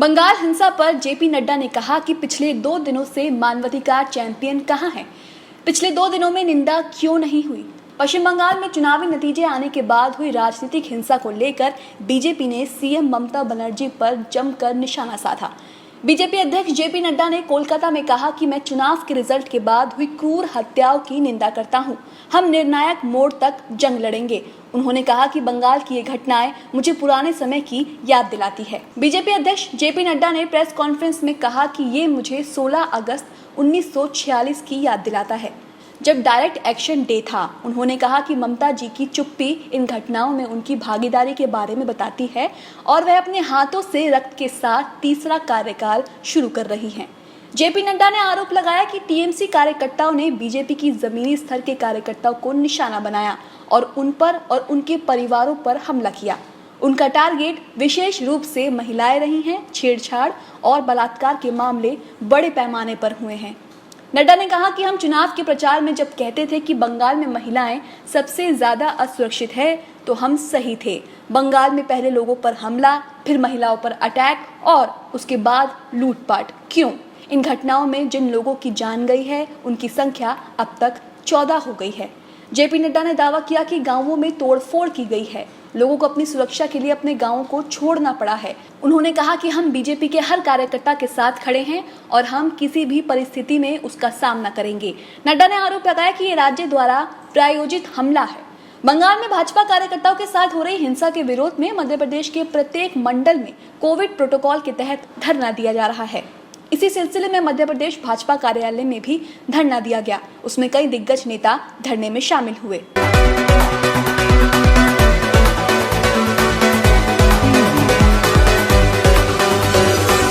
बंगाल हिंसा पर जेपी नड्डा ने कहा कि पिछले 2 दिनों से मानवाधिकार चैंपियन कहां हैं? पिछले 2 दिनों में निंदा क्यों नहीं हुई? पश्चिम बंगाल में चुनावी नतीजे आने के बाद हुई राजनीतिक हिंसा को लेकर बीजेपी ने सीएम ममता बनर्जी पर जमकर निशाना साधा। बीजेपी अध्यक्ष जेपी नड्डा ने कोलकाता में कहा कि मैं चुनाव के रिजल्ट के बाद हुई क्रूर हत्याओं की निंदा करता हूं। हम निर्णायक मोड़ तक जंग लड़ेंगे। उन्होंने कहा कि बंगाल की ये घटनाएं मुझे पुराने समय की याद दिलाती है। बीजेपी अध्यक्ष जेपी नड्डा ने प्रेस कॉन्फ्रेंस में कहा कि ये मुझे 16 अगस्त 1946 की याद दिलाता है, जब डायरेक्ट एक्शन डे था। उन्होंने कहा कि ममता जी की चुप्पी इन घटनाओं में उनकी भागीदारी के बारे में बताती है और वह अपने हाथों से रक्त के साथ तीसरा कार्यकाल शुरू कर रही हैं। जेपी नड्डा ने आरोप लगाया कि टीएमसी कार्यकर्ताओं ने बीजेपी की जमीनी स्तर के कार्यकर्ताओं को निशाना बनाया और उन पर और उनके परिवारों पर हमला किया। उनका टारगेट विशेष रूप से महिलाएं रही हैं। छेड़छाड़ और बलात्कार के मामले बड़े पैमाने पर हुए हैं। नड्डा ने कहा कि हम चुनाव के प्रचार में जब कहते थे कि बंगाल में महिलाएं सबसे ज्यादा असुरक्षित है, तो हम सही थे। बंगाल में पहले लोगों पर हमला, फिर महिलाओं पर अटैक और उसके बाद लूटपाट। क्यों? इन घटनाओं में जिन लोगों की जान गई है, उनकी संख्या अब तक 14 हो गई है। जेपी नड्डा ने दावा किया कि गांवों में तोड़फोड़ की गई है। लोगों को अपनी सुरक्षा के लिए अपने गांवों को छोड़ना पड़ा है। उन्होंने कहा कि हम बीजेपी के हर कार्यकर्ता के साथ खड़े हैं और हम किसी भी परिस्थिति में उसका सामना करेंगे। नड्डा ने आरोप लगाया कि ये राज्य द्वारा प्रायोजित हमला है। बंगाल में भाजपा कार्यकर्ताओं के साथ हो रही हिंसा के विरोध में मध्य प्रदेश के प्रत्येक मंडल में कोविड प्रोटोकॉल के तहत धरना दिया जा रहा है। इसी सिलसिले में मध्य प्रदेश भाजपा कार्यालय में भी धरना दिया गया। उसमें कई दिग्गज नेता धरने में शामिल हुए।